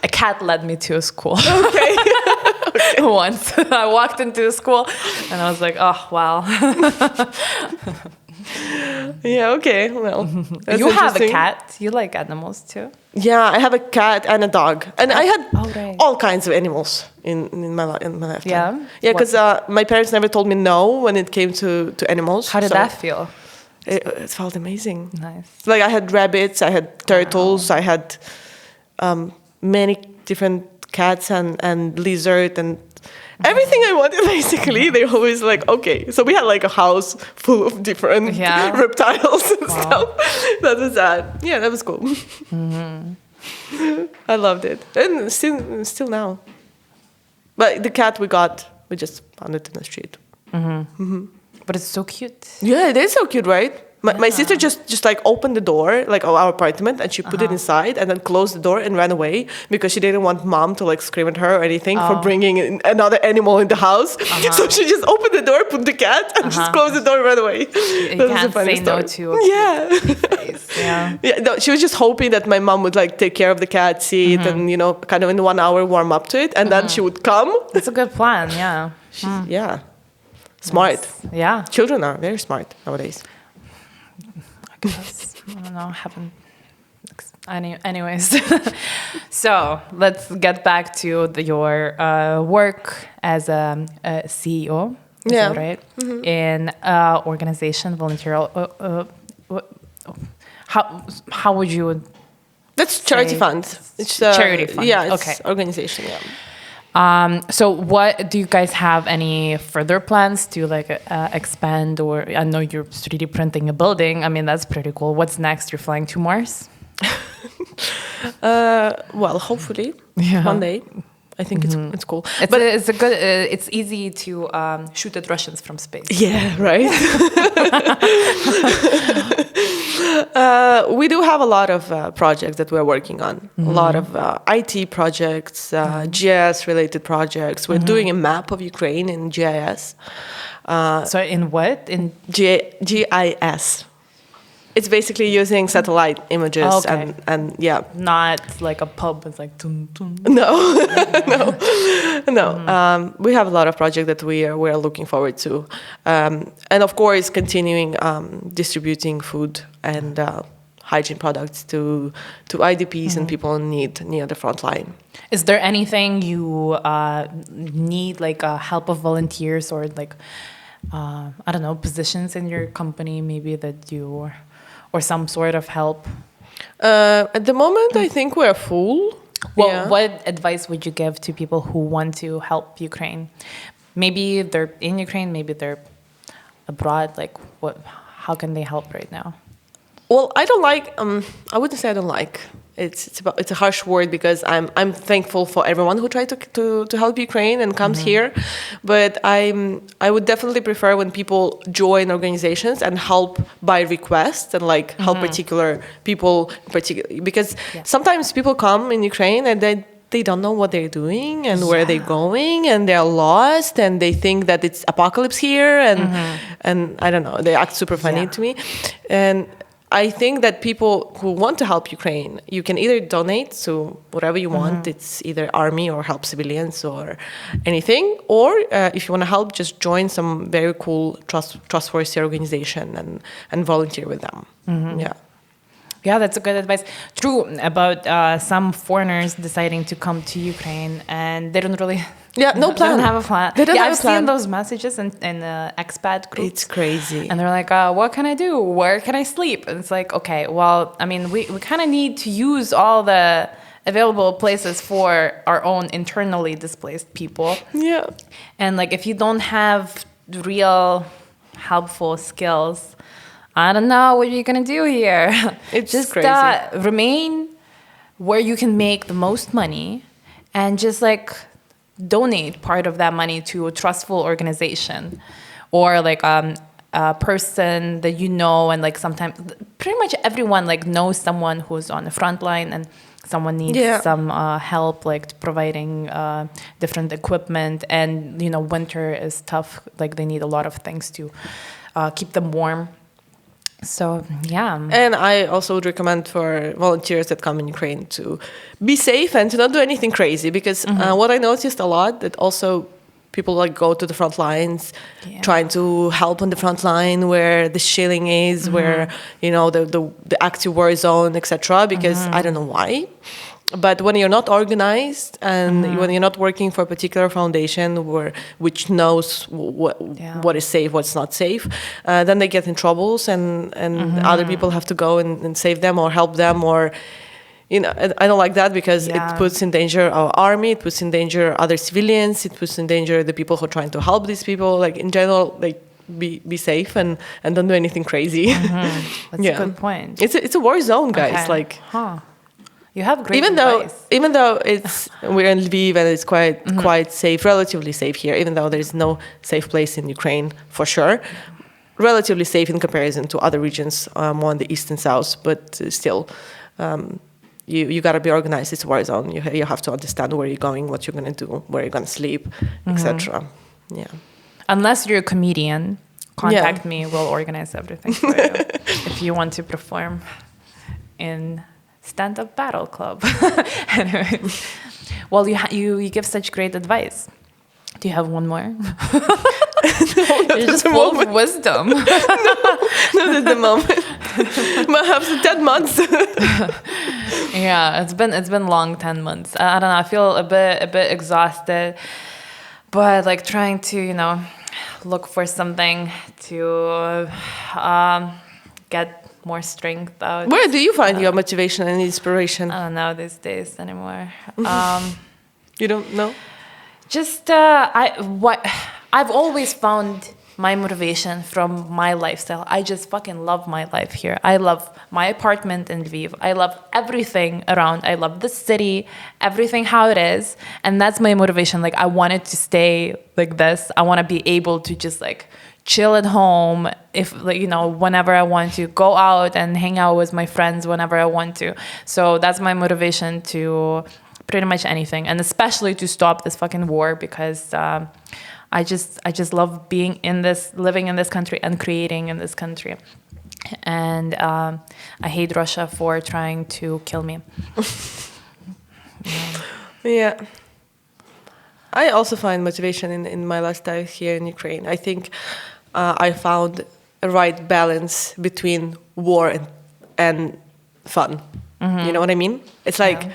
A cat led me to a school. Okay. Once I walked into a school and I was like, oh, wow. Yeah, okay. Well, that's you have a interesting. cat. You like animals too? Yeah, I have a cat and a dog. And I had right. all kinds of animals in my lifetime. Yeah? Yeah, because my parents never told me no when it came to animals. How did so that feel? It felt amazing. Nice. Like I had rabbits, I had turtles, I had many different cats and lizard and everything I wanted, basically. They always like, okay. So we had like a house full of different reptiles and stuff. That was that. Yeah, that was cool. I loved it. And still now. But the cat we just found it in the street. But it's so cute. Yeah, it is so cute, right? My sister just like opened the door, like our apartment, and she put it inside and then closed the door and ran away because she didn't want mom to like scream at her or anything for bringing in another animal in the house. So she just opened the door, put the cat, and just closed the door and ran away. You can't say no to a face. Yeah. Yeah, no, she was just hoping that my mom would like take care of the cat, see it, and kind of in 1 hour warm up to it, and then she would come. That's a good plan. Yeah. Yeah, smart. Yeah. Children are very smart nowadays. I don't know. Haven't. Anyways, so let's get back to your work as a CEO. Is that right? In organization, volunteer. How would you? That's charity fund. It's charity fund. Yeah, it's organization. Yeah. So what do you guys have any further plans to like expand, or I know you're 3D printing a building. I mean, that's pretty cool. What's next? You're flying to Mars? Well, hopefully one day. I think it's cool. It's a good. It's easy to shoot at Russians from space. Yeah, right. We do have a lot of projects that we're working on. A lot of IT projects, GIS-related projects. We're doing a map of Ukraine in GIS. So in what? In GIS. It's basically using satellite images and yeah. Not like a pub. It's like dun, dun. No. We have a lot of projects that we are looking forward to, and of course continuing distributing food and hygiene products to IDPs and people in need near the front line. Is there anything you need, like help of volunteers or like I don't know, positions in your company maybe that you or some sort of help? At the moment, I think we're full. Well, what advice would you give to people who want to help Ukraine? Maybe they're in Ukraine, maybe they're abroad. Like, how can they help right now? Well, I don't like. I wouldn't say I don't like. It's a harsh word because I'm thankful for everyone who tried to help Ukraine and comes here, but I would definitely prefer when people join organizations and help by request and like help particular people because sometimes people come in Ukraine and they don't know what they're doing and where they're going and they're lost and they think that it's apocalypse here and I don't know, they act super funny to me. And I think that people who want to help Ukraine, you can either donate to whatever you want. It's either army or help civilians or anything. Or if you want to help, just join some very cool, trustworthy organization and volunteer with them. Yeah. Yeah, that's a good advice. True about some foreigners deciding to come to Ukraine and they don't really. Yeah, no plan. They don't have a plan. They don't have I've a plan. seen those messages in expat groups. It's crazy. And they're like, what can I do? Where can I sleep? And it's like, okay, well, I mean, we kind of need to use all the available places for our own internally displaced people. Yeah. And like, if you don't have real helpful skills, I don't know what you're going to do here. It's just crazy. Remain where you can make the most money and just like donate part of that money to a trustful organization or like a person that you know, and like sometimes pretty much everyone like knows someone who's on the front line and someone needs some help like providing different equipment, and you know winter is tough, like they need a lot of things to keep them warm. So, yeah. And I also would recommend for volunteers that come in Ukraine to be safe and to not do anything crazy, because what I noticed a lot, that also people like go to the front lines, trying to help on the front line where the shelling is, where, you know, the active war zone, etc. Because I don't know why. But when you're not organized and when you're not working for a particular foundation which knows what is safe, what's not safe, then they get in troubles, and other people have to go and save them or help them, or you know, I don't like that, because it puts in danger our army, it puts in danger other civilians, it puts in danger the people who are trying to help these people. Like in general, like be safe and don't do anything crazy. That's a good point. It's a war zone, guys. Okay. Like. You have great advice. Even though we're in Lviv and it's quite safe, relatively safe here, even though there's no safe place in Ukraine for sure, relatively safe in comparison to other regions more on the east and south, but still, you got to be organized. It's a war zone. You have to understand where you're going, what you're going to do, where you're going to sleep, etc. Yeah. Unless you're a comedian, contact me. We'll organize everything for you if you want to perform in stand-up battle club. Anyways, well, you give such great advice. Do you have one more? No, you're just full of wisdom. Not at the moment. Perhaps 10 months. Yeah, it's been long 10 months. I don't know. I feel a bit exhausted, but like trying to, you know, look for something to get more strength out. Where do you find your motivation and inspiration? I don't know these days anymore. You don't know? Just I've always found my motivation from my lifestyle. I just fucking love my life here. I love my apartment in Lviv. I love everything around. I love the city, everything how it is, and that's my motivation. Like I wanted to stay like this. I want to be able to just like chill at home, if like, you know, whenever I want to go out and hang out with my friends whenever I want to. So that's my motivation to pretty much anything, and especially to stop this fucking war, because I just love being in this, living in this country and creating in this country. And I hate Russia for trying to kill me. Yeah. I also find motivation in my lifestyle here in Ukraine. I think I found a right balance between war and fun. You know what I mean? It's like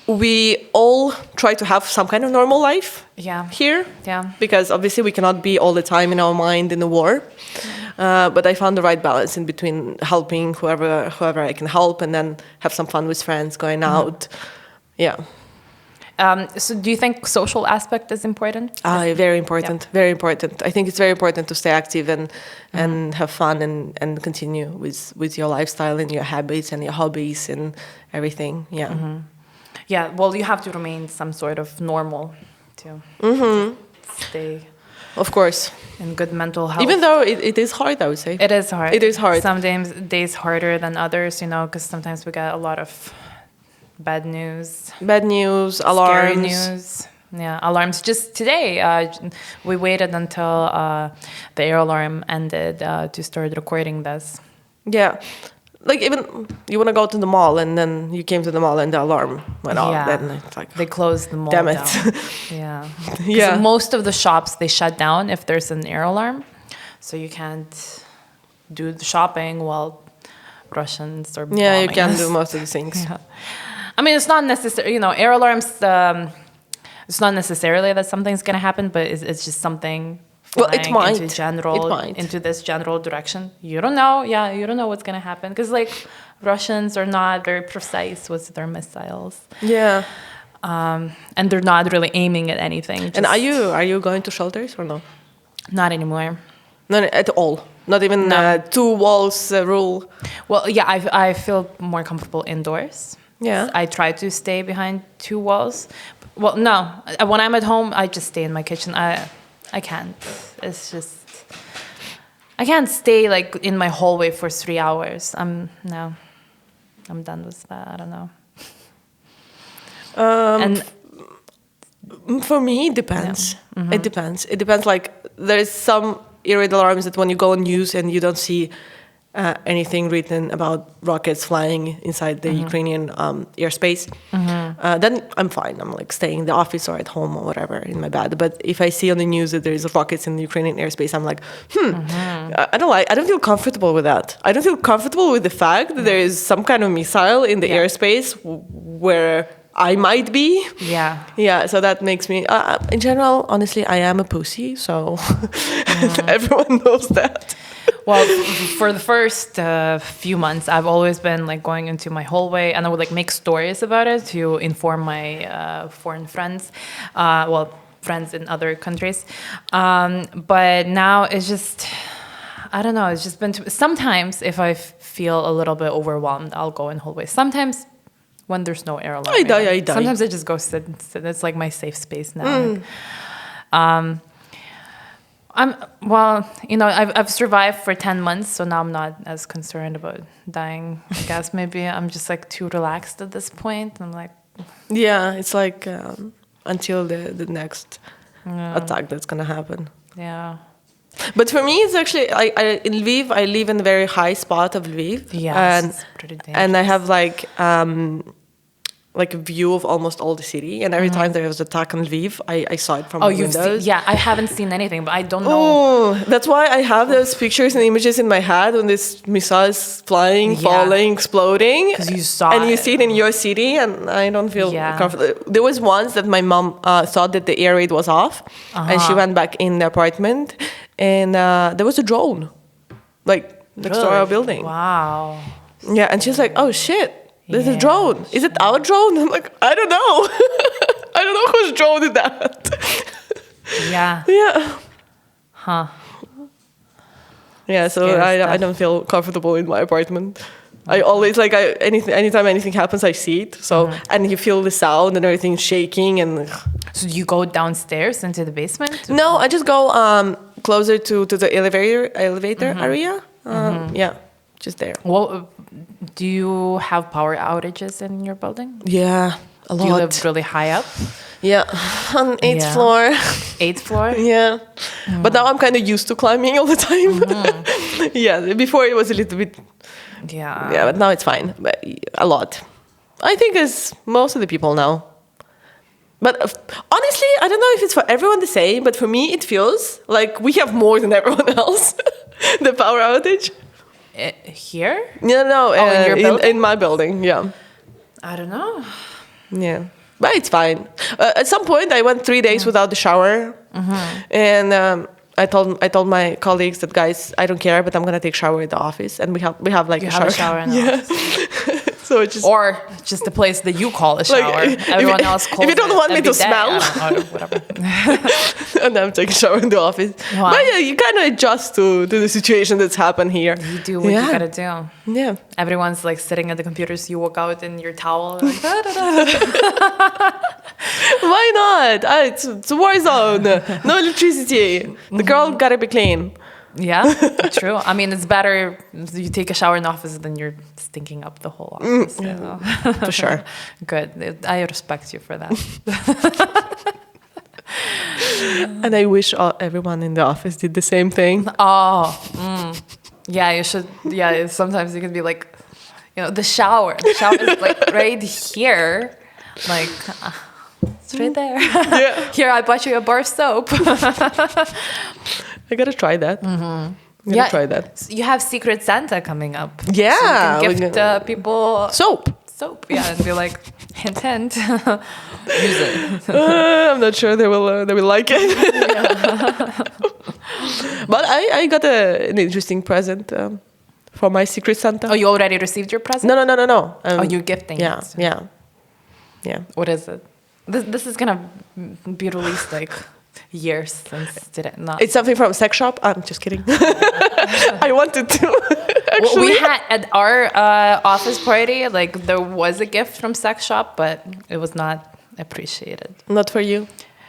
we all try to have some kind of normal life here. Yeah. Because obviously we cannot be all the time in our mind in the war. But I found the right balance in between helping whoever I can help, and then have some fun with friends, going out. Yeah. So do you think social aspect is important? Very important, very important. I think it's very important to stay active and have fun and continue with your lifestyle and your habits and your hobbies and everything. Yeah. Yeah, well, you have to remain some sort of normal to stay, of course, in good mental health. Even though it is hard, I would say. It is hard. It is hard. Some days harder than others, you know, because sometimes we get a lot of bad news, alarms, scary news. Yeah, alarms. Just today, we waited until the air alarm ended to start recording this. Yeah. Like even you want to go to the mall and then you came to the mall and the alarm went off. Yeah, Then it's like, they closed the mall damn it. down. Yeah. Yeah. Most of the shops, they shut down if there's an air alarm. So you can't do the shopping while Russians are Yeah, you bombing can us. do most of the things. Yeah. I mean, it's not necessary, air alarms, it's not necessarily that something's going to happen, but it's just something Well, it flying might. into this general direction. You don't know. Yeah, you don't know what's going to happen. Because, Russians are not very precise with their missiles. Yeah. And they're not really aiming at anything. And are you going to shelters or no? Not anymore. Not at all. Not even No. two walls rule. Well, yeah, I feel more comfortable indoors. Yeah. I try to stay behind two walls. Well, no. When I'm at home, I just stay in my kitchen. I can't. It's just I can't stay in my hallway for 3 hours. I'm done with that. I don't know. And For me, it depends. It depends. It depends. There's some eerie alarms that when you go on news and you don't see anything written about rockets flying inside the Ukrainian airspace, then I'm fine. I'm staying in the office or at home or whatever in my bed. But if I see on the news that there's rockets in the Ukrainian airspace, I'm like, I don't feel comfortable with that. I don't feel comfortable with the fact that there is some kind of missile in the airspace where I might be. yeah. Yeah, so that makes me, in general, honestly, I am a pussy, so everyone knows that. Well, for the first few months, I've always been going into my hallway, and I would make stories about it to inform my foreign friends, friends in other countries. But now it's just, I don't know. It's just been sometimes if I feel a little bit overwhelmed, I'll go in hallways. Sometimes when there's no air alarm, I die. Sometimes I just go sit. It's my safe space now. I've survived for 10 months, so now I'm not as concerned about dying. I guess maybe I'm just too relaxed at this point. I'm Yeah, it's until the next attack that's gonna happen. yeah. But for me, it's actually, in Lviv, I live in a very high spot of Lviv. Yeah, it's pretty dangerous. And I have a view of almost all the city. And every time there was an attack on Lviv, I saw it from my windows. I haven't seen anything, but I don't know. Oh, that's why I have those pictures and images in my head when this missile is flying, falling, exploding. 'Cause you saw and you it. see it in your city, and I don't feel Yeah. comfortable. There was once that my mom thought that the air raid was off, and she went back in the apartment, and there was a drone, next to our building. Wow. Yeah, and she's like, "Oh shit, there's a Yeah. drone. Is it our drone?" I'm like, "I don't know. I don't know whose drone is that." Yeah. Yeah. Huh. Yeah, so Scary I stuff. don't feel comfortable in my apartment. I always anytime anything happens, I see it. So and you feel the sound and everything's shaking and. So you go downstairs into the basement? No, I just go closer to the elevator area. Yeah, just there. Well, do you have power outages in your building? Yeah, a Do you lot. live really high up? Yeah, on 8th Yeah. floor. 8th floor? Yeah, but now I'm kind of used to climbing all the time. Yeah, before it was a little bit. Yeah. Yeah, but now it's fine. But a lot. I think as most of the people now. But honestly, I don't know if it's for everyone the same, but for me, it feels like we have more than everyone else. The power outage. Here? Yeah, no, in your building? in my building, yeah. I don't know. Yeah, but it's fine. At some point, I went 3 days without the shower, and I told my colleagues that, guys, I don't care, but I'm gonna take shower at the office, and we have You have a shower in the office. So it's just Or just the place that you call a shower. Everyone else calls if you don't it want me every to day. smell. Or whatever. and I'm taking a shower in the office. Wow. But yeah, you kind of adjust to the situation that's happened here. You do what you gotta do. Yeah. Everyone's sitting at the computers. You walk out in your towel. Da, da, da. Why not? It's a war zone. No electricity. The girl gotta be clean. Yeah, true. I mean, it's better you take a shower in the office than you're stinking up the whole office. For sure. Good. I respect you for that. And I wish everyone in the office did the same thing. Yeah, you should. Yeah, sometimes you can be like, the shower. The shower is like right here. Like, it's right there. Yeah. Here, I bought you a bar of soap. I gotta try that. Try that. You have Secret Santa coming up. Yeah. So you can gift people Soap. Yeah, and be like, hint, hint. Use it. I'm not sure they will like it. But I got an interesting present for my Secret Santa. Oh, you already received your present? No. You're gifting yeah, it. Yeah. What is it? This is gonna be released like years since today. Not. It's something from a sex shop. I'm just kidding. I wanted to. Actually. We had at our office party, like there was a gift from sex shop, but it was not appreciated. Not for you.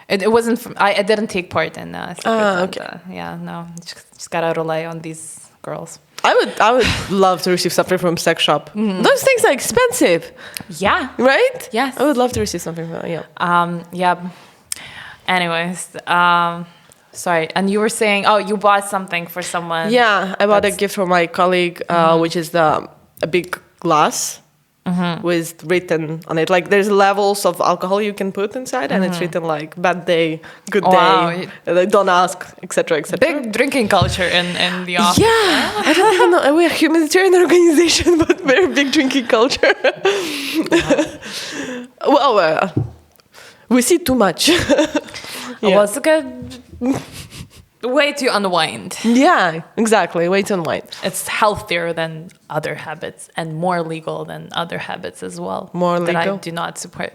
It wasn't. I didn't take part in Secret Santa. Okay. Yeah, no. Just gotta rely on these girls. I would love to receive something from sex shop. Those things are expensive. Yeah. Right? Yes. I would love to receive something from Yeah. Anyways, sorry. And you were saying, you bought something for someone. Yeah, I bought a gift for my colleague, which is a big glass with written on it. Like there's levels of alcohol you can put inside, and it's written like bad day, good day, like, don't ask, etc., etc. Big drinking culture in the office. Yeah, I don't even know. We're a humanitarian organization, but very big drinking culture. Well, we see too much. Well, it's a good way to unwind. Yeah, exactly. Way to unwind. It's healthier than other habits and more legal than other habits as well. More that legal? I do not support.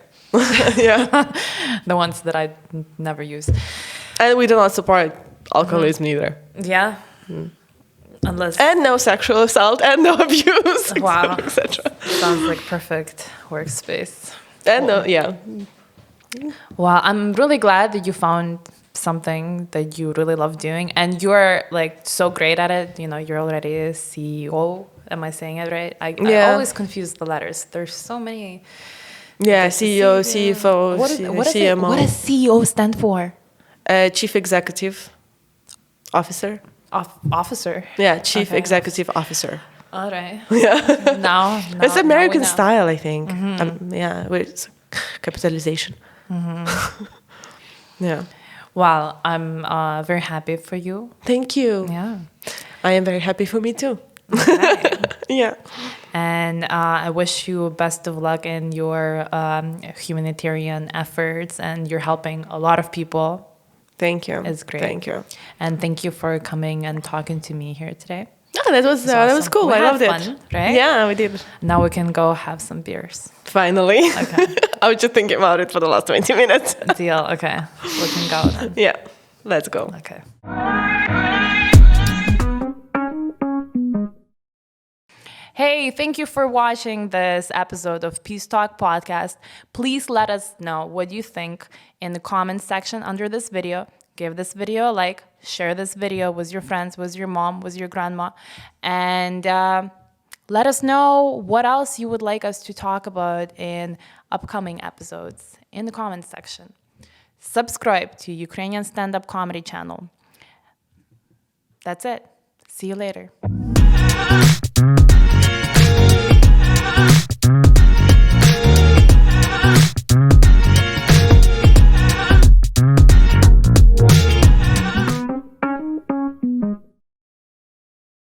Yeah. The ones that I never use. And we do not support alcoholism either. Yeah. Unless. And no sexual assault and no abuse, Wow. etc. Sounds like perfect workspace. And no, yeah. Well, I'm really glad that you found something that you really love doing, and you're like so great at it. You're already a CEO. Am I saying it right? I always confuse the letters. There's so many. Yeah, CEO, CFO, CMO. What does CEO stand for? Chief Executive Officer. Officer. Yeah, Chief Executive Officer. All right. Yeah. Now it's American now we know. style, I think. Yeah, it's capitalization. Yeah. Well, I'm very happy for you. Thank you. Yeah. I am very happy for me too. Okay. Yeah. And I wish you best of luck in your humanitarian efforts, and you're helping a lot of people. Thank you. It's great. Thank you. And thank you for coming and talking to me here today. Oh, that was awesome. cool. We I had loved it. fun, right? Yeah, we did. Now we can go have some beers. Finally. Okay. I was just thinking about it for the last 20 minutes. Deal. Okay. We can go then. Yeah. Let's go. Okay. Hey, thank you for watching this episode of Peace Talk Podcast. Please let us know what you think in the comments section under this video. Give this video a like, share this video with your friends, with your mom, with your grandma, and let us know what else you would like us to talk about in upcoming episodes in the comments section. Subscribe to Ukrainian stand-up comedy channel. That's it. See you later.